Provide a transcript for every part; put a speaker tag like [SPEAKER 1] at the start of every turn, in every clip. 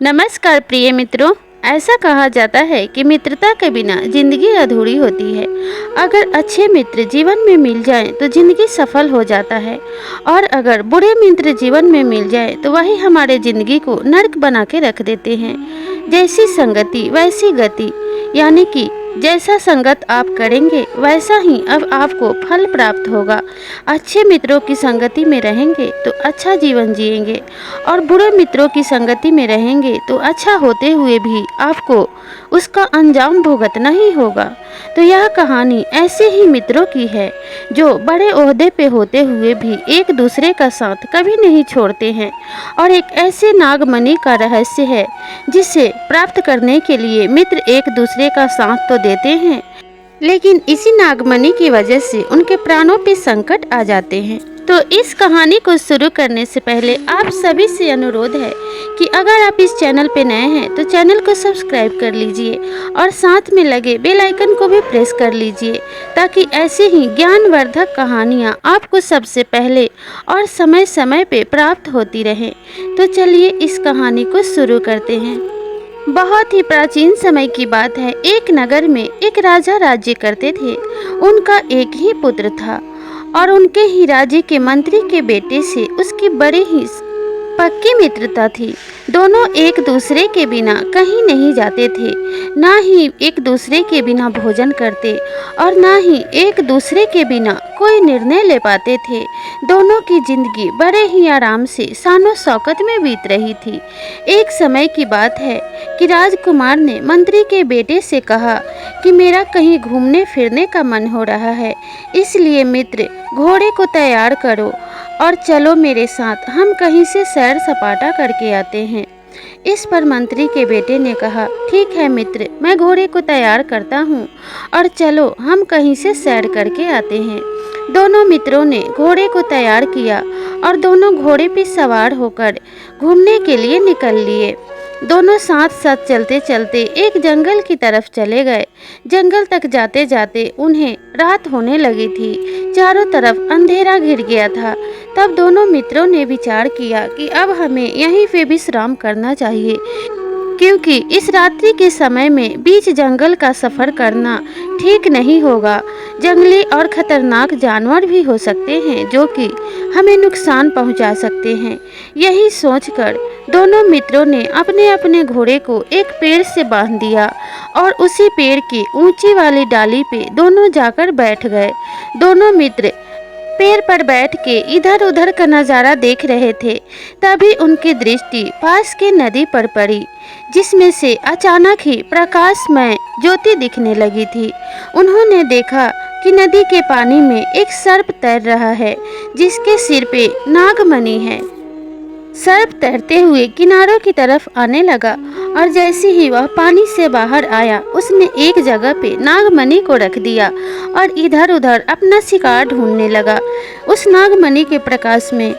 [SPEAKER 1] नमस्कार प्रिय मित्रों। ऐसा कहा जाता है कि मित्रता के बिना जिंदगी अधूरी होती है। अगर अच्छे मित्र जीवन में मिल जाएं तो जिंदगी सफल हो जाता है, और अगर बुरे मित्र जीवन में मिल जाएं तो वही हमारे जिंदगी को नर्क बना के रख देते हैं। जैसी संगति वैसी गति, यानी कि जैसा संगत आप करेंगे वैसा ही अब आपको फल प्राप्त होगा। अच्छे मित्रों की संगति में रहेंगे तो अच्छा जीवन जिएंगे, और बुरे मित्रों की संगति में रहेंगे तो अच्छा होते हुए भी आपको उसका अंजाम भुगतना ही होगा। तो यह कहानी ऐसे ही मित्रों की है जो बड़े ओहदे पे होते हुए भी एक दूसरे का साथ कभी नहीं छोड़ते हैं, और एक ऐसे नागमणि का रहस्य है जिसे प्राप्त करने के लिए मित्र एक दूसरे का साथ तो देते हैं, लेकिन इसी नागमणि की वजह से उनके प्राणों पे संकट आ जाते हैं। तो इस कहानी को शुरू करने से पहले आप सभी से अनुरोध है कि अगर आप इस चैनल पे नए हैं तो चैनल को सब्सक्राइब कर लीजिए और साथ में लगे बेल आइकन को भी प्रेस कर लीजिए, ताकि ऐसे ही ज्ञानवर्धक कहानियाँ आपको सबसे पहले और समय समय पे प्राप्त होती रहें। तो चलिए इस कहानी को शुरू करते हैं। बहुत ही प्राचीन समय की बात है। एक नगर में एक राजा राज्य करते थे। उनका एक ही पुत्र था, और उनके ही राज्य के मंत्री के बेटे से उसकी बड़ी ही पक्की मित्रता थी। दोनों एक दूसरे के बिना कहीं नहीं जाते थे, ना ही एक दूसरे के बिना भोजन करते और ना ही एक दूसरे के बिना कोई निर्णय ले पाते थे। दोनों की जिंदगी बड़े ही आराम से शानो शौकत में बीत रही थी। एक समय की बात है कि राजकुमार ने मंत्री के बेटे से कहा कि मेरा कहीं घूमने फिरने का मन हो रहा है, इसलिए मित्र घोड़े को तैयार करो और चलो मेरे साथ, हम कहीं से सैर सपाटा करके आते हैं। इस पर मंत्री के बेटे ने कहा, ठीक है मित्र, मैं घोड़े को तैयार करता हूँ और चलो हम कहीं से सैर करके आते हैं। दोनों मित्रों ने घोड़े को तैयार किया और दोनों घोड़े पे सवार होकर घूमने के लिए निकल लिए। दोनों साथ साथ चलते चलते एक जंगल की तरफ चले गए। जंगल तक जाते जाते उन्हें रात होने लगी थी। चारों तरफ अंधेरा घिर गया था। तब दोनों मित्रों ने विचार किया कि अब हमें यहीं पे विश्राम करना चाहिए, क्योंकि इस रात्रि के समय में बीच जंगल का सफ़र करना ठीक नहीं होगा। जंगली और खतरनाक जानवर भी हो सकते हैं जो कि हमें नुकसान पहुंचा सकते हैं। यही सोचकर दोनों मित्रों ने अपने अपने घोड़े को एक पेड़ से बांध दिया और उसी पेड़ की ऊंची वाली डाली पे दोनों जाकर बैठ गए। दोनों मित्र पेड़ पर बैठ के इधर उधर का नज़ारा देख रहे थे। तभी उनकी दृष्टि पास की नदी पर पड़ी, जिसमें से अचानक ही प्रकाशमय ज्योति दिखने लगी थी। उन्होंने देखा कि नदी के पानी में एक सर्प तैर रहा है, जिसके सिर पे नागमणि है। सर्प तैरते हुए किनारों की तरफ आने लगा, और जैसे ही वह पानी से बाहर आया उसने एक जगह पे नागमणि को रख दिया और इधर उधर अपना शिकार ढूंढने लगा। उस नागमणि के प्रकाश में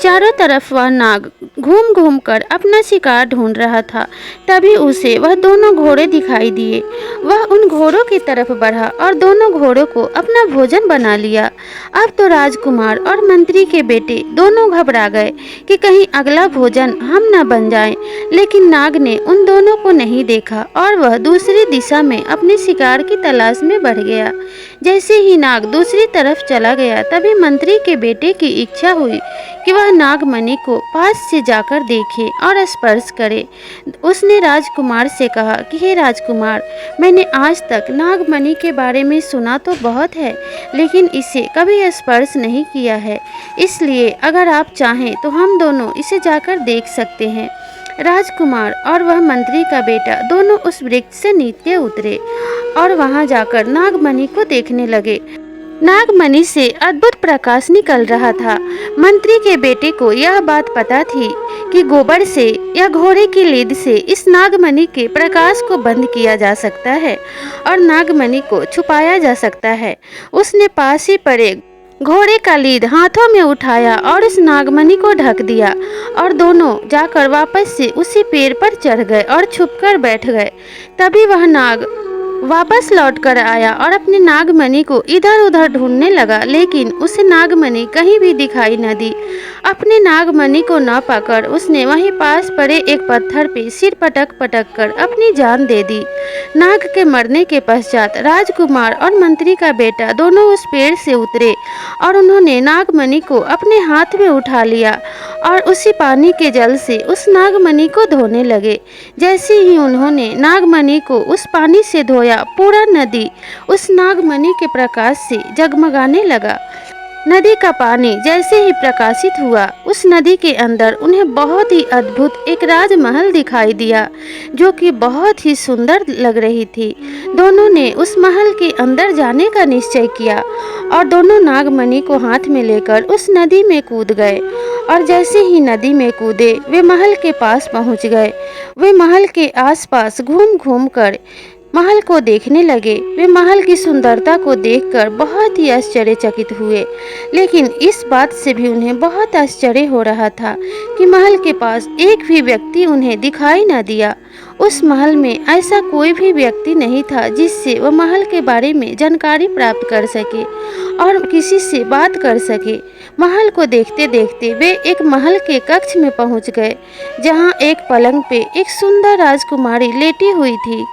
[SPEAKER 1] चारों तरफ वह नाग घूम घूम कर अपना शिकार ढूंढ रहा था। तभी उसे वह दोनों घोड़े दिखाई दिए। वह उन घोड़ों की तरफ बढ़ा और दोनों घोड़ों को अपना भोजन बना लिया। अब तो राजकुमार और मंत्री के बेटे दोनों घबरा गए कि कहीं अगला भोजन हम न बन जाएं। लेकिन नाग ने उन दोनों को नहीं देखा और वह दूसरी दिशा में अपने शिकार की तलाश में बढ़ गया। जैसे ही नाग दूसरी तरफ चला गया, तभी मंत्री के बेटे की इच्छा हुई कि वह नागमणि को पास से जाकर देखे और स्पर्श करे। उसने राजकुमार से कहा कि हे राजकुमार, मैंने आज तक नागमणि के बारे में सुना तो बहुत है, लेकिन इसे कभी स्पर्श नहीं किया है। इसलिए अगर आप चाहें तो हम दोनों इसे जाकर देख सकते हैं। राजकुमार और वह मंत्री का बेटा दोनों उस वृक्ष से नीचे उतरे और वहां जाकर नागमणि को देखने लगे। नागमणि से अद्भुत प्रकाश निकल रहा था। मंत्री के बेटे को यह बात पता थी कि गोबर से या घोड़े की लीद से इस नागमणि के प्रकाश को बंद किया जा सकता है और नागमणि को छुपाया जा सकता है। उसने पास ही पड़े घोड़े का लीद हाथों में उठाया और उस नागमणि को ढक दिया, और दोनों जाकर वापस से उसी पेड़ पर चढ़ गए और छुपकर बैठ गए। तभी वह नाग वापस लौट कर आया और अपने नागमणि को इधर उधर ढूंढने लगा, लेकिन उसे नागमणि कहीं भी दिखाई न दी। अपने नागमणि को न पाकर उसने वहीं पास पड़े एक पत्थर पे सिर पटक पटक कर अपनी जान दे दी। नाग के मरने के पश्चात राजकुमार और मंत्री का बेटा दोनों उस पेड़ से उतरे और उन्होंने नागमणि को अपने हाथ में उठा लिया और उसी पानी के जल से उस नागमणि को धोने लगे। जैसे ही उन्होंने नागमणि को उस पानी से धोया, पूरा नदी उस नागमणि के प्रकाश से जगमगाने लगा। नदी का पानी जैसे ही प्रकाशित हुआ, उस नदी के अंदर उन्हें बहुत ही अद्भुत एक राजमहल दिखाई दिया, जो कि बहुत ही सुंदर लग रही थी। दोनों ने उस महल के अंदर जाने का निश्चय किया और दोनों नागमणि को हाथ में लेकर उस नदी में कूद गए। और जैसे ही नदी में कूदे, वे महल के पास पहुंच गए। वे महल के आसपास घूम घूम कर महल को देखने लगे। वे महल की सुंदरता को देखकर बहुत ही आश्चर्यचकित हुए, लेकिन इस बात से भी उन्हें बहुत आश्चर्य हो रहा था कि महल के पास एक भी व्यक्ति उन्हें दिखाई न दिया। उस महल में ऐसा कोई भी व्यक्ति नहीं था जिससे वह महल के बारे में जानकारी प्राप्त कर सके और किसी से बात कर सके। महल को देखते देखते वे एक महल के कक्ष में पहुंच गए, जहां एक पलंग पे एक सुंदर राजकुमारी लेटी हुई थी।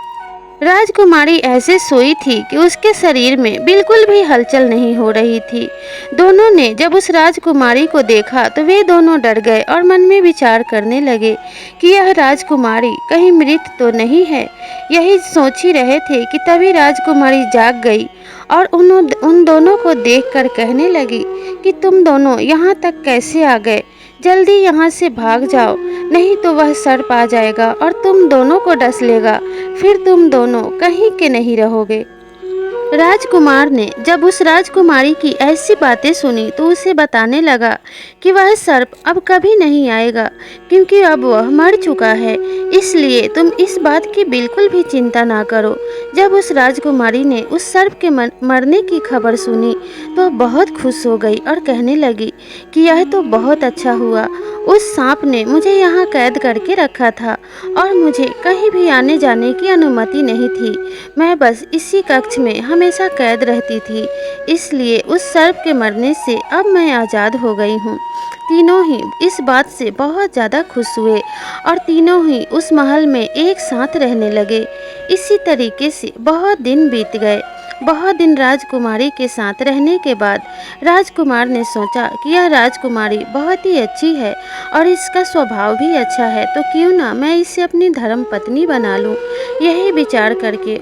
[SPEAKER 1] राजकुमारी ऐसे सोई थी कि उसके शरीर में बिल्कुल भी हलचल नहीं हो रही थी। दोनों ने जब उस राजकुमारी को देखा तो वे दोनों डर गए और मन में विचार करने लगे कि यह राजकुमारी कहीं मृत तो नहीं है। यही सोच ही रहे थे कि तभी राजकुमारी जाग गई और उन दोनों को देखकर कहने लगी कि तुम दोनों यहाँ तक कैसे आ गए? जल्दी यहाँ से भाग जाओ, नहीं तो वह सर्प आ जाएगा और तुम दोनों को डस लेगा, फिर तुम दोनों कहीं के नहीं रहोगे। राजकुमार ने जब उस राजकुमारी की ऐसी बातें सुनी तो उसे बताने लगा कि वह सर्प अब कभी नहीं आएगा, क्योंकि अब वह मर चुका है। इसलिए तुम इस बात की बिल्कुल भी चिंता ना करो। जब उस राजकुमारी ने उस सर्प के मरने की खबर सुनी तो बहुत खुश हो गई और कहने लगी कि यह तो बहुत अच्छा हुआ। उस सांप ने मुझे यहाँ कैद करके रखा था और मुझे कहीं भी आने जाने की अनुमति नहीं थी। मैं बस इसी कक्ष में हमेशा कैद रहती थी, इसलिए उस सर्प के मरने से अब मैं आज़ाद हो गई हूँ। तीनों ही इस बात से बहुत ज़्यादा खुश हुए और तीनों ही उस महल में एक साथ रहने लगे। इसी तरीके से बहुत दिन बीत गए। बहुत दिन राजकुमारी के साथ रहने के बाद राजकुमार ने सोचा कि यह राजकुमारी बहुत ही अच्छी है और इसका स्वभाव भी अच्छा है, तो क्यों ना मैं इसे अपनी धर्मपत्नी बना लूं। यही विचार करके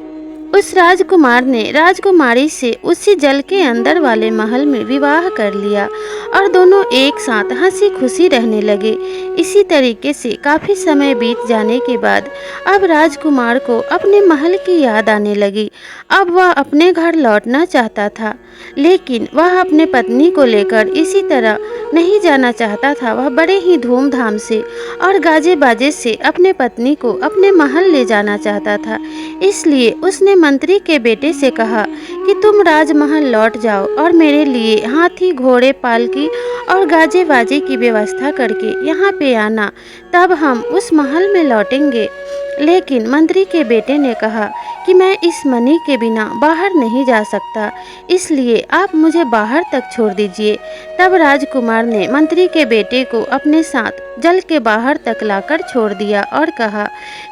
[SPEAKER 1] उस राजकुमार ने राजकुमारी से उसी जल के अंदर वाले महल में विवाह कर लिया और दोनों एक साथ हंसी खुशी रहने लगे। इसी तरीके से काफ़ी समय बीत जाने के बाद अब राजकुमार को अपने महल की याद आने लगी। अब वह अपने घर लौटना चाहता था, लेकिन वह अपने पत्नी को लेकर इसी तरह नहीं जाना चाहता था। वह बड़े ही धूमधाम से और गाजे बाजे से अपने पत्नी को अपने महल ले जाना चाहता था। इसलिए उसने मंत्री के बेटे से कहा कि तुम राजमहल लौट जाओ और मेरे लिए हाथी, घोड़े, पालकी और गाजे बाजे की व्यवस्था करके यहाँ पे आना, तब हम उस महल में लौटेंगे। लेकिन मंत्री के बेटे ने कहा कि मैं इस मणि के बिना बाहर नहीं जा सकता, इसलिए आप मुझे बाहर तक छोड़ दीजिए। तब राजकुमार ने मंत्री के बेटे को अपने साथ जल के बाहर तक लाकर छोड़ दिया और कहा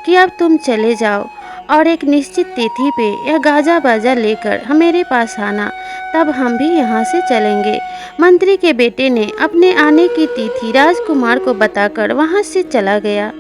[SPEAKER 1] कि अब तुम चले जाओ और एक निश्चित तिथि पे यह गाजा बाजा लेकर मेरे पास आना, तब हम भी यहाँ से चलेंगे। मंत्री के बेटे ने अपने आने की तिथि राजकुमार को बताकर वहाँ से चला गया।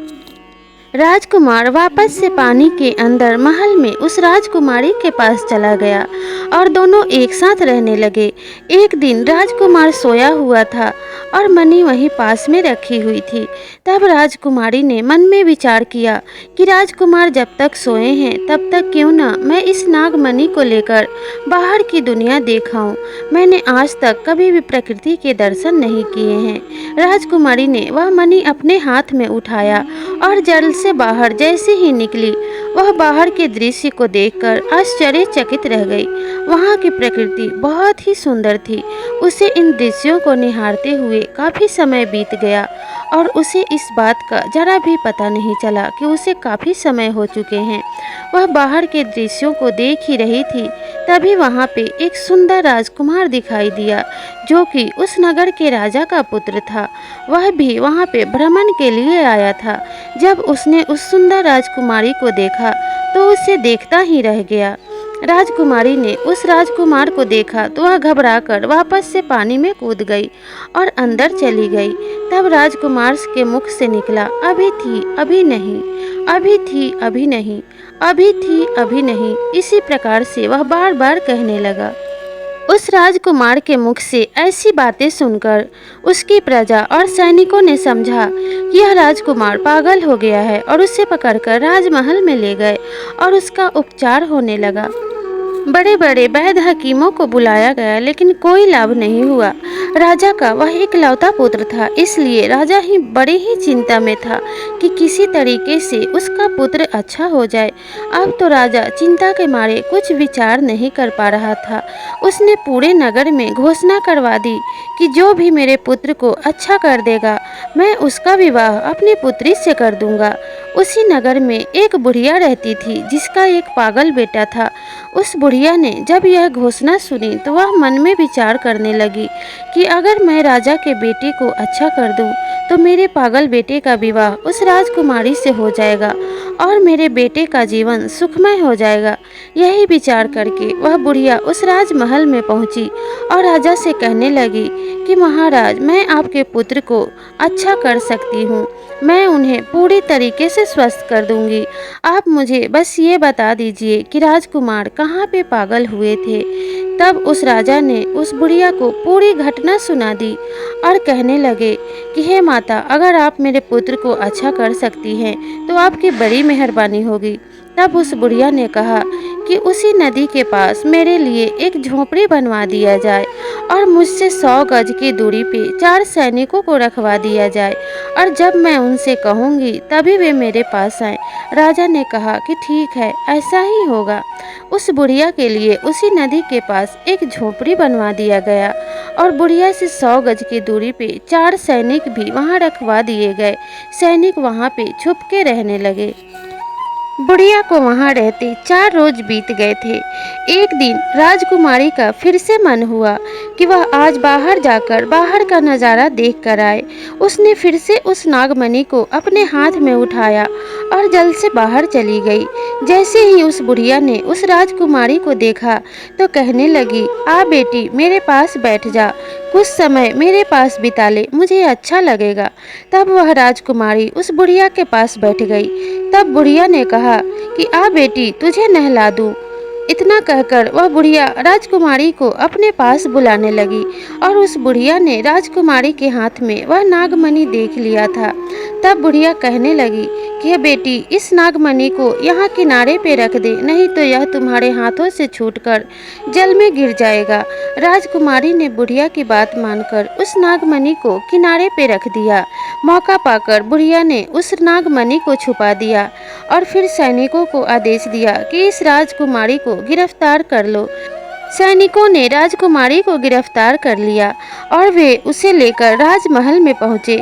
[SPEAKER 1] राजकुमार वापस से पानी के अंदर महल में उस राजकुमारी के पास चला गया और दोनों एक साथ रहने लगे। एक दिन राजकुमार सोया हुआ था और मणि वहीं पास में रखी हुई थी। तब राजकुमारी ने मन में विचार किया कि राजकुमार जब तक सोए हैं तब तक क्यों ना मैं इस नागमणि को लेकर बाहर की दुनिया देखाऊं। मैंने आज तक कभी भी प्रकृति के दर्शन नहीं किए हैं। राजकुमारी ने वह मणि अपने हाथ में उठाया और जल से बाहर जैसे ही निकली, वह बाहर के दृश्य को देखकर आश्चर्यचकित रह गई। वहाँ की प्रकृति बहुत ही सुंदर थी। उसे इन दृश्यों को निहारते हुए काफ़ी समय बीत गया और उसे इस बात का जरा भी पता नहीं चला कि उसे काफ़ी समय हो चुके हैं। वह बाहर के दृश्यों को देख ही रही थी, तभी वहाँ पे एक सुंदर राजकुमार दिखाई दिया, जो कि उस नगर के राजा का पुत्र था। वह भी वहाँ पे भ्रमण के लिए आया था। जब उसने उस सुंदर राजकुमारी को देखा तो उसे देखता ही रह गया। राजकुमारी ने उस राजकुमार को देखा तो वह घबराकर वापस से पानी में कूद गई और अंदर चली गई। तब राजकुमार के मुख से निकला, अभी थी अभी नहीं, अभी थी अभी नहीं, अभी थी अभी नहीं। इसी प्रकार से वह बार बार कहने लगा। उस राजकुमार के मुख से ऐसी बातें सुनकर उसकी प्रजा और सैनिकों ने समझा कि यह राजकुमार पागल हो गया है और उसे पकड़कर राजमहल में ले गए और उसका उपचार होने लगा। बड़े बड़े वैद्य हकीमों को बुलाया गया, लेकिन कोई लाभ नहीं हुआ। राजा का वह इकलौता पुत्र था, इसलिए राजा ही बड़ी ही चिंता में था कि किसी तरीके से उसका पुत्र अच्छा हो जाए। अब तो राजा चिंता के मारे कुछ विचार नहीं कर पा रहा था। उसने पूरे नगर में घोषणा करवा दी कि जो भी मेरे पुत्र को अच्छा कर देगा, मैं उसका विवाह अपनी पुत्री से कर दूंगा। उसी नगर में एक बुढ़िया रहती थी जिसका एक पागल बेटा था। उस बुढ़िया ने जब यह घोषणा सुनी तो वह मन में विचार करने लगी कि अगर मैं राजा के बेटे को अच्छा कर दूं तो मेरे पागल बेटे का विवाह उस राजकुमारी से हो जाएगा और मेरे बेटे का जीवन सुखमय हो जाएगा। यही विचार करके वह बुढ़िया उस राजमहल में पहुंची और राजा से कहने लगी कि महाराज, मैं आपके पुत्र को अच्छा कर सकती हूँ। मैं उन्हें पूरी तरीके से स्वस्थ कर दूंगी। आप मुझे बस ये बता दीजिए कि राजकुमार कहाँ पे पागल हुए थे। तब उस राजा ने उस बुढ़िया को पूरी घटना सुना दी और कहने लगे कि हे माता, अगर आप मेरे पुत्र को अच्छा कर सकती हैं तो आपकी बड़ी मेहरबानी होगी। तब उस बुढ़िया ने कहा कि उसी नदी के पास मेरे लिए एक झोपड़ी बनवा दिया जाए और मुझसे 100 गज की दूरी पे 4 सैनिकों को रखवा दिया जाए और जब मैं उनसे कहूँगी तभी वे मेरे पास आएं। राजा ने कहा कि ठीक है, ऐसा ही होगा। उस बुढ़िया के लिए उसी नदी के पास एक झोपड़ी बनवा दिया गया और बुढ़िया से 100 गज की दूरी पे 4 सैनिक भी वहाँ रखवा दिए गए। सैनिक वहाँ पे छुप के रहने लगे। बुढ़िया को वहाँ रहते 4 रोज बीत गए थे। एक दिन राजकुमारी का फिर से मन हुआ कि वह आज बाहर जाकर बाहर का नज़ारा देख कर आए। उसने फिर से उस नागमणि को अपने हाथ में उठाया और जल्द से बाहर चली गई। जैसे ही उस बुढ़िया ने उस राजकुमारी को देखा तो कहने लगी, आ बेटी, मेरे पास बैठ जा, कुछ समय मेरे पास बिता ले, मुझे अच्छा लगेगा। तब वह राजकुमारी उस बुढ़िया के पास बैठ गई। तब बुढ़िया ने कहा कि आ बेटी, तुझे नहला दूं। इतना कहकर वह बुढ़िया राजकुमारी को अपने पास बुलाने लगी और उस बुढ़िया ने राजकुमारी के हाथ में वह नागमणि देख लिया था। तब बुढ़िया कहने लगी कि बेटी, इस नागमणि को यहाँ किनारे पे रख दे, नहीं तो यह तुम्हारे हाथों से छूटकर जल में गिर जाएगा। राजकुमारी ने बुढ़िया की बात मानकर उस नागमणि को किनारे पे रख दिया। मौका पाकर बुढ़िया ने उस नागमणि को छुपा दिया और फिर सैनिकों को आदेश दिया कि इस राजकुमारी को गिरफ्तार कर लो। सैनिकों ने राजकुमारी को गिरफ्तार कर लिया और वे उसे लेकर राजमहल में पहुंचे।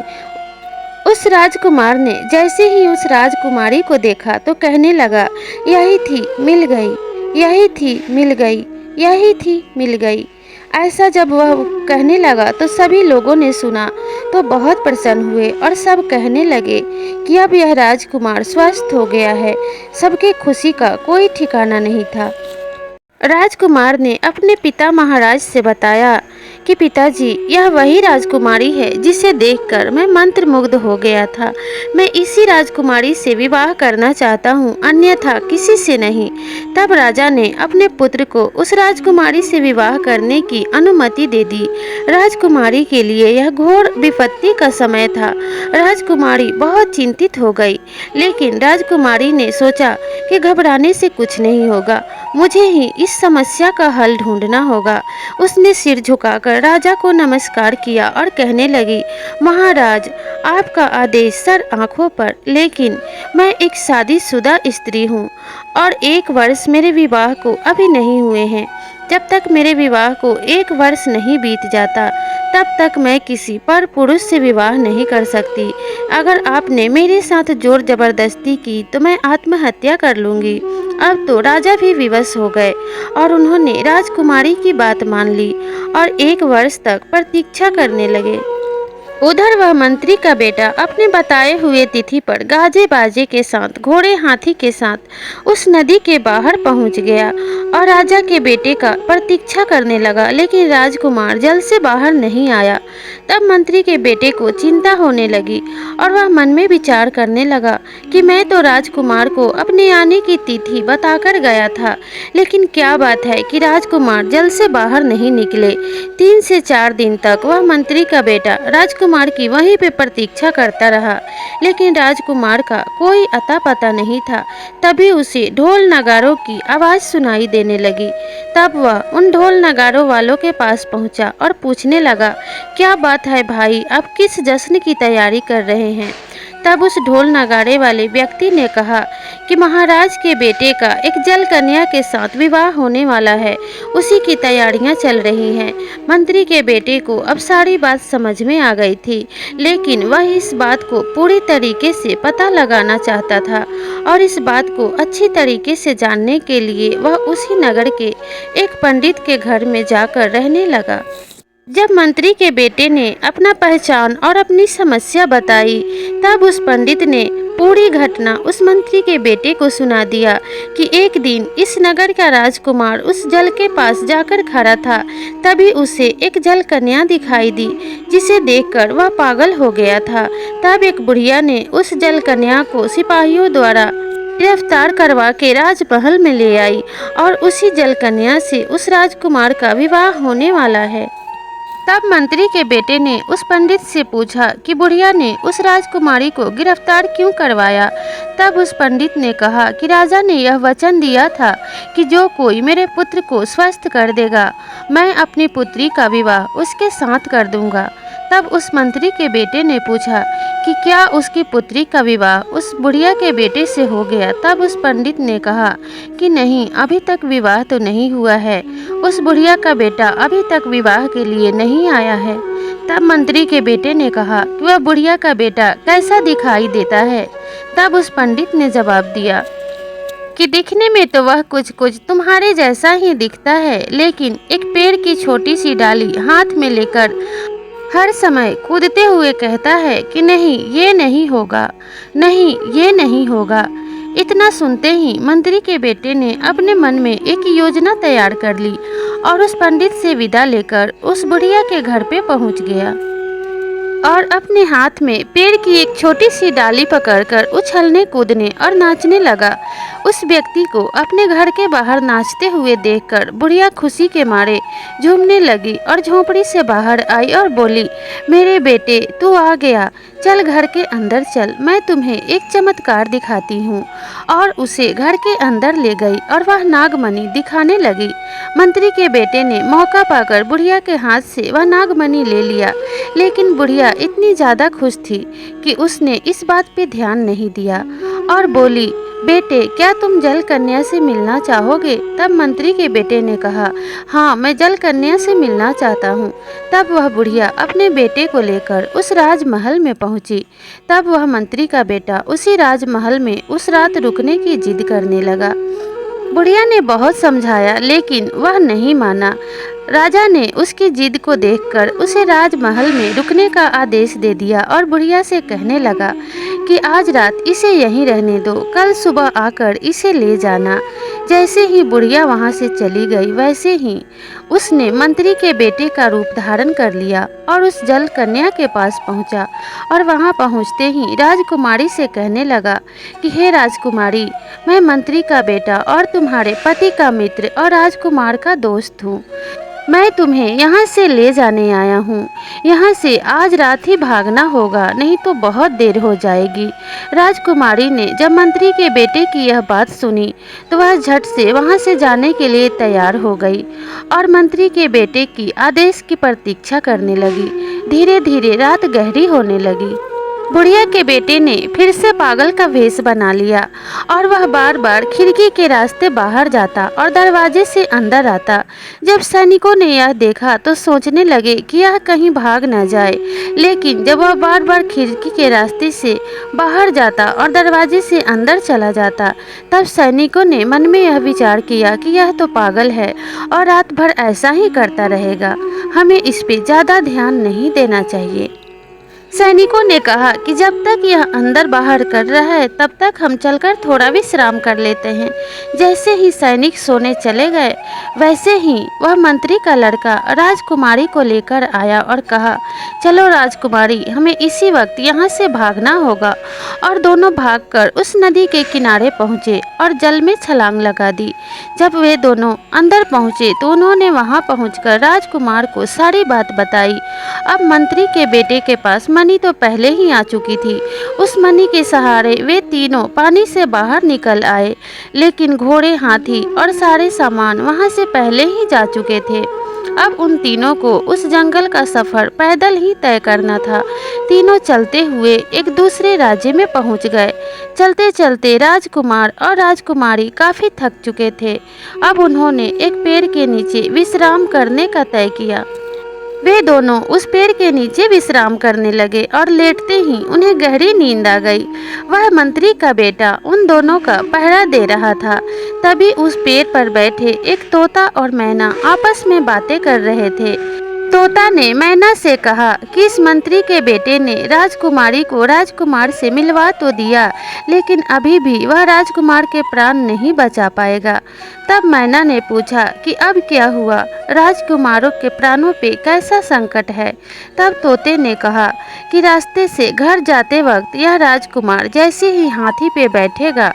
[SPEAKER 1] उस राजकुमार ने जैसे ही उस राजकुमारी को देखा तो कहने लगा, यही थी, मिल गई, यही थी, मिल गई, यही थी, मिल गई। ऐसा जब वह कहने लगा तो सभी लोगों ने सुना तो बहुत प्रसन्न हुए और सब कहने लगे कि अब यह राजकुमार स्वस्थ हो गया है। सबके खुशी का कोई ठिकाना नहीं था। राजकुमार ने अपने पिता महाराज से बताया कि पिताजी, यह वही राजकुमारी है जिसे देखकर मैं मंत्रमुग्ध हो गया था। मैं इसी राजकुमारी से विवाह करना चाहता हूँ, अन्यथा किसी से नहीं। तब राजा ने अपने पुत्र को उस राजकुमारी से विवाह करने की अनुमति दे दी। राजकुमारी के लिए यह घोर विपत्ति का समय था। राजकुमारी बहुत चिंतित हो गई, लेकिन राजकुमारी ने सोचा कि घबराने से कुछ नहीं होगा, मुझे ही इस समस्या का हल ढूंढना होगा। उसने सिर झुकाकर राजा को नमस्कार किया और कहने लगी, महाराज, आपका आदेश सर आंखों पर, लेकिन मैं एक शादीशुदा स्त्री हूँ और 1 वर्ष मेरे विवाह को अभी नहीं हुए हैं। जब तक मेरे विवाह को 1 वर्ष नहीं बीत जाता, तब तक मैं किसी पर पुरुष से विवाह नहीं कर सकती। अगर आपने मेरे साथ जोर जबरदस्ती की तो मैं आत्महत्या कर लूँगी। अब तो राजा भी विवश हो गए और उन्होंने राजकुमारी की बात मान ली और 1 वर्ष तक प्रतीक्षा करने लगे। उधर वह मंत्री का बेटा अपने बताए हुए तिथि पर गाजे बाजे के साथ घोड़े हाथी के साथ उस नदी के बाहर पहुंच गया और राजा के बेटे का प्रतीक्षा करने लगा, लेकिन राजकुमार जल से बाहर नहीं आया। तब मंत्री के बेटे को चिंता होने लगी और वह मन में विचार करने लगा कि मैं तो राजकुमार को अपने आने की तिथि बताकर गया था, लेकिन क्या बात है कि राजकुमार जल से बाहर नहीं निकले। 3 से 4 दिन तक वह मंत्री का बेटा राजकुमार की वहीं पे प्रतीक्षा करता रहा, लेकिन राजकुमार का कोई अता पता नहीं था। तभी उसे ढोल नगारों की आवाज़ सुनाई देने लगी। तब वह उन ढोल नगारों वालों के पास पहुंचा और पूछने लगा, क्या बात है भाई, आप किस जश्न की तैयारी कर रहे हैं? तब उस ढोल नगाड़े वाले व्यक्ति ने कहा कि महाराज के बेटे का एक जल कन्या के साथ विवाह होने वाला है, उसी की तैयारियां चल रही हैं। मंत्री के बेटे को अब सारी बात समझ में आ गई थी, लेकिन वह इस बात को पूरी तरीके से पता लगाना चाहता था और इस बात को अच्छी तरीके से जानने के लिए वह उसी नगर के एक पंडित के घर में जाकर रहने लगा। जब मंत्री के बेटे ने अपना पहचान और अपनी समस्या बताई, तब उस पंडित ने पूरी घटना उस मंत्री के बेटे को सुना दिया कि एक दिन इस नगर का राजकुमार उस जल के पास जाकर खड़ा था। तभी उसे एक जल कन्या दिखाई दी, जिसे देखकर वह पागल हो गया था। तब एक बुढ़िया ने उस जल कन्या को सिपाहियों द्वारा गिरफ्तार करवा के राजमहल में ले आई और उसी जल कन्या से उस राजकुमार का विवाह होने वाला है। तब मंत्री के बेटे ने उस पंडित से पूछा कि बुढ़िया ने उस राजकुमारी को गिरफ्तार क्यों करवाया। तब उस पंडित ने कहा कि राजा ने यह वचन दिया था कि जो कोई मेरे पुत्र को स्वस्थ कर देगा, मैं अपनी पुत्री का विवाह उसके साथ कर दूंगा। तब उस मंत्री के बेटे ने पूछा कि क्या उसकी पुत्री का विवाह उस बुढ़िया के बेटे से हो गया। तब उस पंडित ने कहा कि नहीं, अभी तक विवाह तो नहीं हुआ है, उस बुढ़िया का बेटा अभी तक विवाह के लिए नहीं आया है। तब मंत्री के बेटे ने कहा कि वह बुढ़िया का बेटा कैसा दिखाई देता है। तब उस पंडित ने जवाब दिया कि दिखने में तो वह कुछ तुम्हारे जैसा ही दिखता है, लेकिन एक पेड़ की छोटी सी डाली हाथ में लेकर हर समय कूदते हुए कहता है कि नहीं, ये नहीं होगा, नहीं, ये नहीं होगा। इतना सुनते ही मंत्री के बेटे ने अपने मन में एक योजना तैयार कर ली और उस पंडित से विदा लेकर उस बुढ़िया के घर पे पहुंच गया और अपने हाथ में पेड़ की एक छोटी सी डाली पकड़कर उछलने कूदने और नाचने लगा। उस व्यक्ति को अपने घर के बाहर नाचते हुए देखकर बुढ़िया खुशी के मारे झूमने लगी और झोंपड़ी से बाहर आई और बोली, मेरे बेटे तू आ गया, चल घर के अंदर चल, मैं तुम्हें एक चमत्कार दिखाती हूँ। और उसे घर के अंदर ले गई और वह नागमणि दिखाने लगी। मंत्री के बेटे ने मौका पाकर बुढ़िया के हाथ से वह नागमणि ले लिया, लेकिन बुढ़िया इतनी ज़्यादा खुश थी कि उसने इस बात पे ध्यान नहीं दिया और बोली, बेटे क्या तुम जल कन्या से मिलना चाहोगे? तब मंत्री के बेटे ने कहा, हाँ, मैं जल कन्या से मिलना चाहता हूँ। तब वह बुढ़िया अपने बेटे को लेकर उस राजमहल में पहुँची। तब वह मंत्री का बेटा उसी राजमहल में उस रात रुकने की जिद करने लगा। बुढ़िया ने बहुत समझाया, लेकिन वह नहीं माना। राजा ने उसकी जिद को देखकर उसे राजमहल में रुकने का आदेश दे दिया और बुढ़िया से कहने लगा कि आज रात इसे यहीं रहने दो, कल सुबह आकर इसे ले जाना। जैसे ही बुढ़िया वहां से चली गई, वैसे ही उसने मंत्री के बेटे का रूप धारण कर लिया और उस जल कन्या के पास पहुंचा और वहां पहुंचते ही राजकुमारी से कहने लगा कि हे राजकुमारी, मैं मंत्री का बेटा और तुम्हारे पति का मित्र और राजकुमार का दोस्त हूँ। मैं तुम्हें यहाँ से ले जाने आया हूँ। यहाँ से आज रात ही भागना होगा, नहीं तो बहुत देर हो जाएगी। राजकुमारी ने जब मंत्री के बेटे की यह बात सुनी तो वह झट से वहाँ से जाने के लिए तैयार हो गई और मंत्री के बेटे की आदेश की प्रतीक्षा करने लगी। धीरे धीरे रात गहरी होने लगी। बुढ़िया के बेटे ने फिर से पागल का भेष बना लिया और वह बार बार खिड़की के रास्ते बाहर जाता और दरवाजे से अंदर आता। जब सैनिकों ने यह देखा तो सोचने लगे कि यह कहीं भाग न जाए, लेकिन जब वह बार बार खिड़की के रास्ते से बाहर जाता और दरवाजे से अंदर चला जाता, तब सैनिकों ने मन में यह विचार किया कि यह तो पागल है और रात भर ऐसा ही करता रहेगा, हमें इस पे ज़्यादा ध्यान नहीं देना चाहिए। सैनिकों ने कहा कि जब तक यह अंदर बाहर कर रहा है तब तक हम चलकर थोड़ा विश्राम कर लेते हैं। जैसे ही सैनिक सोने चले गए, वैसे ही वह मंत्री का लड़का राजकुमारी को लेकर आया और कहा, चलो राजकुमारी, हमें इसी वक्त यहाँ से भागना होगा। और दोनों भागकर उस नदी के किनारे पहुँचे और जल में छलांग लगा दी। जब वे दोनों अंदर पहुँचे तो उन्होंने वहाँ पहुँचकर राजकुमार को सारी बात बताई। अब मंत्री के बेटे के पास मनी तो पहले ही आ चुकी थी। उस मनी के सहारे वे तीनों पानी से बाहर निकल आए, लेकिन घोड़े, हाथी और सारे सामान वहां से पहले ही जा चुके थे। अब उन तीनों को उस जंगल का सफर पैदल ही तय करना था। तीनों चलते हुए एक दूसरे राज्य में पहुंच गए। चलते चलते राजकुमार और राजकुमारी काफी थक चुके थे। अब उन्होंने एक पेड़ के नीचे विश्राम करने का तय किया। वे दोनों उस पेड़ के नीचे विश्राम करने लगे और लेटते ही उन्हें गहरी नींद आ गई। वह मंत्री का बेटा उन दोनों का पहरा दे रहा था। तभी उस पेड़ पर बैठे एक तोता और मैना आपस में बातें कर रहे थे। तोता ने मैना से कहा कि इस मंत्री के बेटे ने राजकुमारी को राजकुमार से मिलवा तो दिया, लेकिन अभी भी वह राजकुमार के प्राण नहीं बचा पाएगा। तब मैना ने पूछा कि अब क्या हुआ, राजकुमारों के प्राणों पे कैसा संकट है। तब तोते ने कहा कि रास्ते से घर जाते वक्त यह राजकुमार जैसे ही हाथी पे बैठेगा,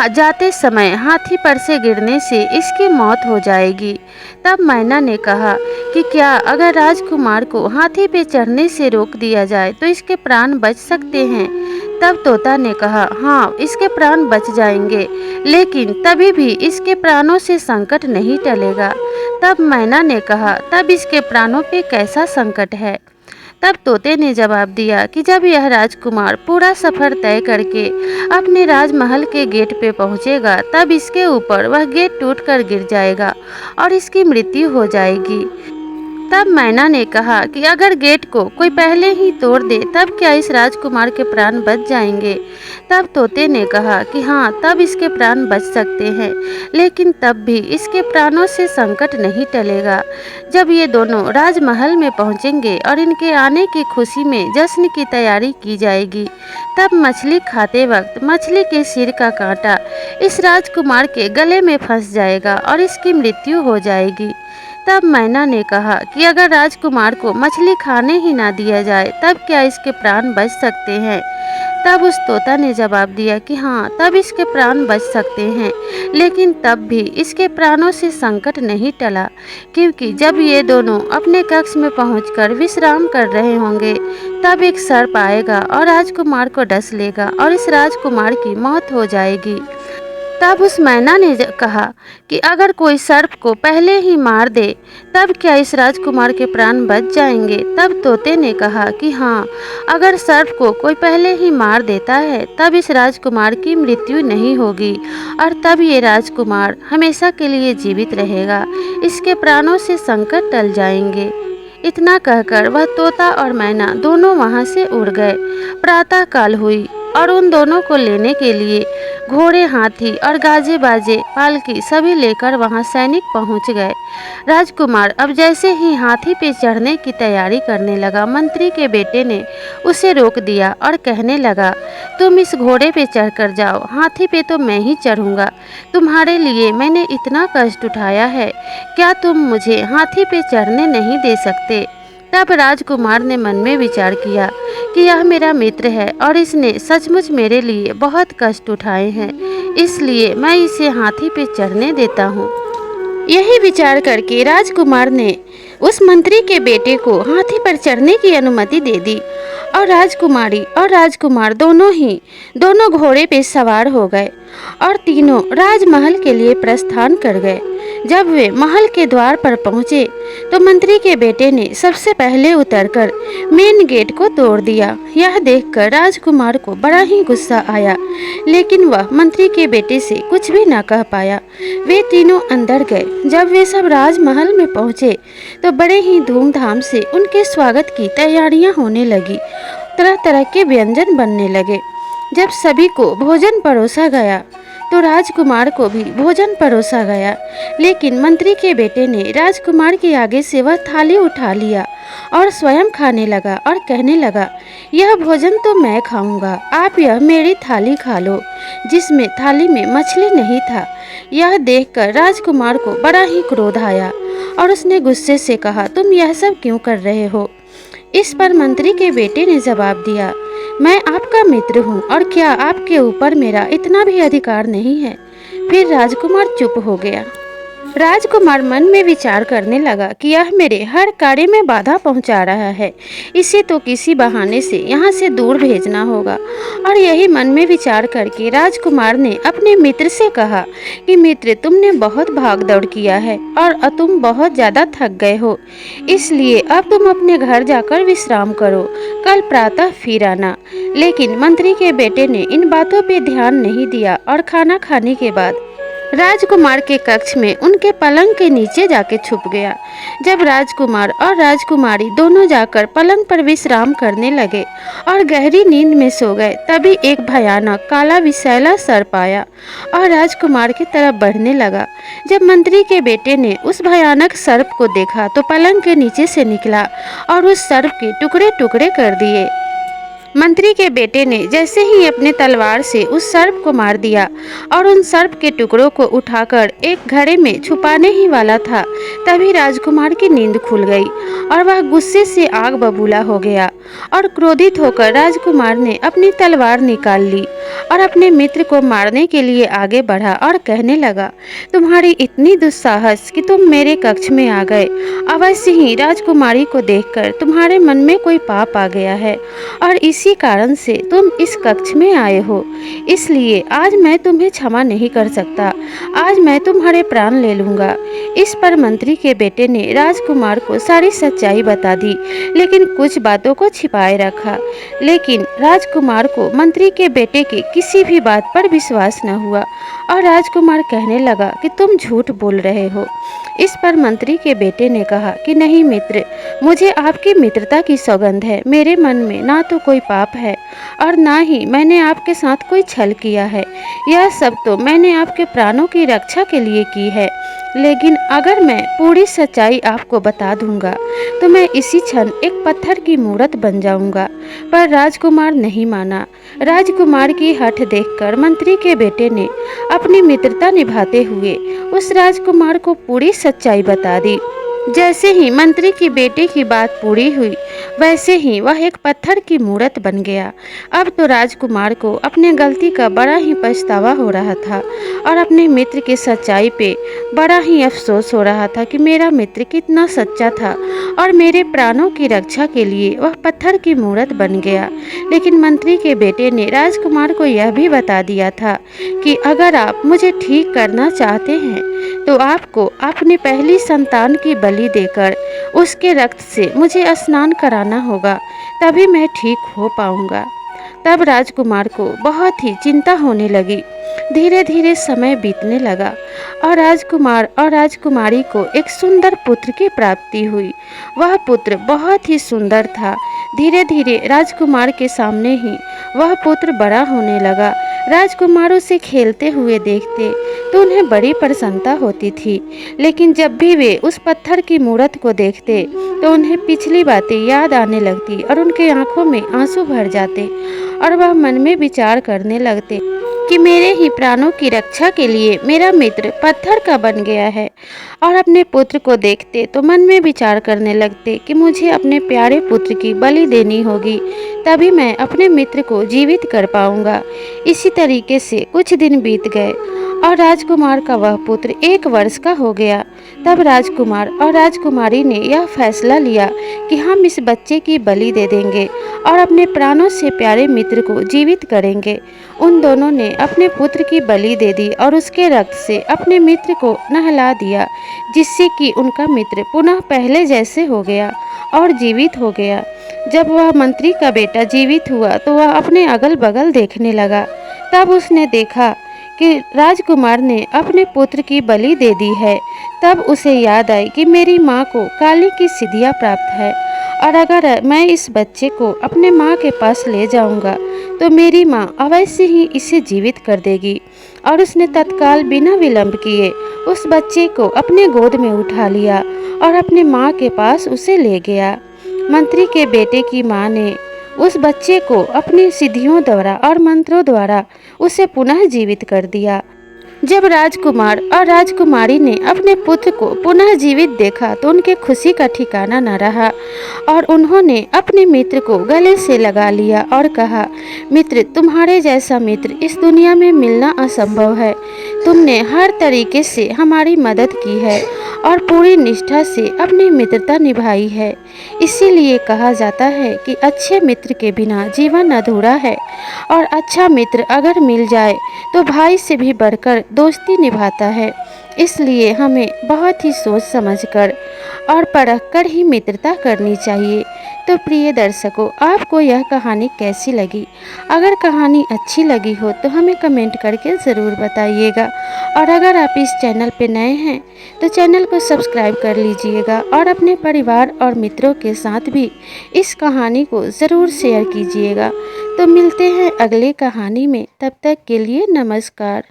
[SPEAKER 1] जाते समय हाथी पर से गिरने से इसकी मौत हो जाएगी। तब मैना ने कहा कि क्या अगर राजकुमार को हाथी पे चढ़ने से रोक दिया जाए तो इसके प्राण बच सकते हैं। तब तोता ने कहा, हाँ, इसके प्राण बच जाएंगे, लेकिन तभी भी इसके प्राणों से संकट नहीं टलेगा। तब मैना ने कहा, तब इसके प्राणों पे कैसा संकट है। तब तोते ने जवाब दिया कि जब यह राजकुमार पूरा सफर तय करके अपने राजमहल के गेट पे पहुंचेगा, तब इसके ऊपर वह गेट टूटकर गिर जाएगा और इसकी मृत्यु हो जाएगी। तब मैना ने कहा कि अगर गेट को कोई पहले ही तोड़ दे तब क्या इस राजकुमार के प्राण बच जाएंगे। तब तोते ने कहा कि हाँ, तब इसके प्राण बच सकते हैं, लेकिन तब भी इसके प्राणों से संकट नहीं टलेगा। जब ये दोनों राजमहल में पहुंचेंगे और इनके आने की खुशी में जश्न की तैयारी की जाएगी, तब मछली खाते वक्त मछली के सिर का कांटा इस राजकुमार के गले में फंस जाएगा और इसकी मृत्यु हो जाएगी। तब मैना ने कहा कि अगर राजकुमार को मछली खाने ही ना दिया जाए तब क्या इसके प्राण बच सकते हैं। तब उस तोता ने जवाब दिया कि हाँ, तब इसके प्राण बच सकते हैं, लेकिन तब भी इसके प्राणों से संकट नहीं टला, क्योंकि जब ये दोनों अपने कक्ष में पहुंचकर विश्राम कर रहे होंगे, तब एक सर्प आएगा और राजकुमार को डस लेगा और इस राजकुमार की मौत हो जाएगी। तब उस मैना ने कहा कि अगर कोई सर्प को पहले ही मार दे तब क्या इस राजकुमार के प्राण बच जाएंगे। तब तोते ने कहा कि हाँ, अगर सर्प को कोई पहले ही मार देता है तब इस राजकुमार की मृत्यु नहीं होगी और तब ये राजकुमार हमेशा के लिए जीवित रहेगा, इसके प्राणों से संकट टल जाएंगे। इतना कहकर वह तोता और मैना दोनों वहाँ से उड़ गए। प्रातः काल हुई और उन दोनों को लेने के लिए घोड़े, हाथी और गाजे बाजे, पालकी सभी लेकर वहां सैनिक पहुंच गए। राजकुमार अब जैसे ही हाथी पे चढ़ने की तैयारी करने लगा, मंत्री के बेटे ने उसे रोक दिया और कहने लगा, तुम इस घोड़े पे चढ़कर जाओ, हाथी पे तो मैं ही चढ़ूंगा। तुम्हारे लिए मैंने इतना कष्ट उठाया है, क्या तुम मुझे हाथी पे चढ़ने नहीं दे सकते। तब राजकुमार ने मन में विचार किया कि यह मेरा मित्र है और इसने सचमुच मेरे लिए बहुत कष्ट उठाए हैं, इसलिए मैं इसे हाथी पे चढ़ने देता हूँ। यही विचार करके राजकुमार ने उस मंत्री के बेटे को हाथी पर चढ़ने की अनुमति दे दी और राजकुमारी और राजकुमार दोनों घोड़े पे सवार हो गए और तीनों राजमहल के लिए प्रस्थान कर गए। जब वे महल के द्वार पर पहुंचे तो मंत्री के बेटे ने सबसे पहले उतरकर मेन गेट को तोड़ दिया। यह देखकर राजकुमार को बड़ा ही गुस्सा आया, लेकिन वह मंत्री के बेटे से कुछ भी न कह पाया। वे तीनों अंदर गए। जब वे सब राजमहल में पहुंचे तो बड़े ही धूमधाम से उनके स्वागत की तैयारियां होने लगी। तरह तरह के व्यंजन बनने लगे। जब सभी को भोजन परोसा गया तो राजकुमार को भी भोजन परोसा गया, लेकिन मंत्री के बेटे ने राजकुमार के आगे से वह थाली उठा लिया और स्वयं खाने लगा और कहने लगा, यह भोजन तो मैं खाऊंगा, आप यह मेरी थाली खा लो, जिसमें थाली में मछली नहीं था। यह देखकर राजकुमार को बड़ा ही क्रोध आया और उसने गुस्से से कहा, तुम यह सब क्यों कर रहे हो? इस पर मंत्री के बेटे ने जवाब दिया, मैं आपका मित्र हूँ और क्या आपके ऊपर मेरा इतना भी अधिकार नहीं है? फिर राजकुमार चुप हो गया। राजकुमार मन में विचार करने लगा कि यह मेरे हर कार्य में बाधा पहुंचा रहा है, इसे तो किसी बहाने से यहाँ से दूर भेजना होगा। और यही मन में विचार करके राजकुमार ने अपने मित्र से कहा कि मित्र, तुमने बहुत भाग दौड़ किया है और तुम बहुत ज़्यादा थक गए हो, इसलिए अब तुम अपने घर जाकर विश्राम करो, कल प्रातः फिर आना। लेकिन मंत्री के बेटे ने इन बातों पर ध्यान नहीं दिया और खाना खाने के बाद राजकुमार के कक्ष में उनके पलंग के नीचे जाके छुप गया। जब राजकुमार और राजकुमारी दोनों जाकर पलंग पर विश्राम करने लगे और गहरी नींद में सो गए, तभी एक भयानक काला विषैला सर्प आया और राजकुमार की तरफ बढ़ने लगा। जब मंत्री के बेटे ने उस भयानक सर्प को देखा तो पलंग के नीचे से निकला और उस सर्प के टुकड़े टुकड़े कर दिए। मंत्री के बेटे ने जैसे ही अपने तलवार से उस सर्प को मार दिया और उन सर्प के टुकड़ों को उठाकर एक घड़े में छुपाने ही वाला था, तभी राजकुमार की नींद खुल गई और वह गुस्से से आग बबूला हो गया और क्रोधित होकर राजकुमार ने अपनी तलवार निकाल ली और अपने मित्र को मारने के लिए आगे बढ़ा और कहने लगा, तुम्हारी इतनी दुस्साहस कि तुम मेरे कक्ष में आ गए। अवश्य ही राजकुमारी को देखकर तुम्हारे मन में कोई पाप आ गया है और इसी कारण से तुम इस कक्ष में आए हो, इसलिए आज मैं तुम्हें क्षमा नहीं कर सकता, आज मैं तुम्हारे प्राण ले लूँगा। इस पर मंत्री के बेटे ने राजकुमार को सारी सच्चाई बता दी, लेकिन कुछ बातों को छिपाए रखा। लेकिन राजकुमार को मंत्री के बेटे की किसी भी बात पर विश्वास न हुआ और राजकुमार कहने लगा कि तुम झूठ बोल रहे हो। इस पर मंत्री के बेटे ने कहा कि नहीं मित्र, मुझे आपकी मित्रता की सौगंध है, मेरे मन में ना तो कोई पाप है और ना ही मैंने आपके साथ कोई छल किया है। यह सब तो मैंने आपके प्राणों की रक्षा के लिए की है। लेकिन अगर मैं पूरी सच्चाई आपको बता दूंगा तो मैं इसी क्षण एक पत्थर की मूर्त बन जाऊंगा। पर राजकुमार नहीं माना। राजकुमार की हठ देखकर मंत्री के बेटे ने अपनी मित्रता निभाते हुए उस राजकुमार को पूरी सच्चाई बता दी। जैसे ही मंत्री की बेटे की बात पूरी हुई, वैसे ही वह एक पत्थर की मूर्त बन गया। अब तो राजकुमार को अपने गलती का बड़ा ही पछतावा हो रहा था और अपने मित्र की सच्चाई पे बड़ा ही अफसोस हो रहा था कि मेरा मित्र कितना सच्चा था और मेरे प्राणों की रक्षा के लिए वह पत्थर की मूर्त बन गया। लेकिन मंत्री के बेटे ने राजकुमार को यह भी बता दिया था कि अगर आप मुझे ठीक करना चाहते हैं तो आपको अपनी पहली संतान की बलि देकर उसके रक्त से मुझे स्नान कराना होगा, तभी मैं ठीक हो पाऊंगा। तब राजकुमार को बहुत ही चिंता होने लगी। धीरे धीरे समय बीतने लगा और राजकुमार और राजकुमारी को एक सुंदर पुत्र की प्राप्ति हुई। वह पुत्र बहुत ही सुंदर था। धीरे धीरे राजकुमार के सामने ही वह पुत्र बड़ा होने लगा। राजकुमार उसे खेलते हुए देखते तो उन्हें बड़ी प्रसन्नता होती थी, लेकिन जब भी वे उस पत्थर की मूर्त को देखते तो उन्हें पिछली बातें याद आने लगती और उनके आंखों में आंसू भर जाते और वह मन में विचार करने लगते कि मेरे ही प्राणों की रक्षा के लिए मेरा मित्र पत्थर का बन गया है। और अपने पुत्र को देखते तो मन में विचार करने लगते कि मुझे अपने प्यारे पुत्र की बलि देनी होगी, तभी मैं अपने मित्र को जीवित कर पाऊंगा। इसी तरीके से कुछ दिन बीत गए और राजकुमार का वह पुत्र 1 वर्ष का हो गया। तब राजकुमार और राजकुमारी ने यह फैसला लिया कि हम इस बच्चे की बलि दे देंगे और अपने प्राणों से प्यारे मित्र को जीवित करेंगे। उन दोनों ने अपने पुत्र की बलि दे दी और उसके रक्त से अपने मित्र को नहला दिया, जिससे कि उनका मित्र पुनः पहले जैसे हो गया और जीवित हो गया। जब वह मंत्री का बेटा जीवित हुआ तो वह अपने अगल बगल देखने लगा। तब उसने देखा कि राजकुमार ने अपने पुत्र की बलि दे दी है। तब उसे याद आई कि मेरी माँ को काली की सिद्धियाँ प्राप्त है और अगर मैं इस बच्चे को अपने माँ के पास ले जाऊंगा तो मेरी माँ अवश्य ही इसे जीवित कर देगी। और उसने तत्काल बिना विलंब किए उस बच्चे को अपने गोद में उठा लिया और अपने माँ के पास उसे ले गया। मंत्री के बेटे की माँ ने उस बच्चे को अपनी सिद्धियों द्वारा और मंत्रों द्वारा उसे पुनः जीवित कर दिया। जब राजकुमार और राजकुमारी ने अपने पुत्र को पुनः जीवित देखा तो उनके खुशी का ठिकाना न रहा और उन्होंने अपने मित्र को गले से लगा लिया और कहा, मित्र, तुम्हारे जैसा मित्र इस दुनिया में मिलना असंभव है। तुमने हर तरीके से हमारी मदद की है और पूरी निष्ठा से अपनी मित्रता निभाई है। इसीलिए कहा जाता है कि अच्छे मित्र के बिना जीवन अधूरा है और अच्छा मित्र अगर मिल जाए तो भाई से भी बढ़कर दोस्ती निभाता है। इसलिए हमें बहुत ही सोच समझकर और परख कर ही मित्रता करनी चाहिए। तो प्रिय दर्शकों, आपको यह कहानी कैसी लगी? अगर कहानी अच्छी लगी हो तो हमें कमेंट करके ज़रूर बताइएगा और अगर आप इस चैनल पे नए हैं तो चैनल को सब्सक्राइब कर लीजिएगा और अपने परिवार और मित्रों के साथ भी इस कहानी को ज़रूर शेयर कीजिएगा। तो मिलते हैं अगले कहानी में, तब तक के लिए नमस्कार।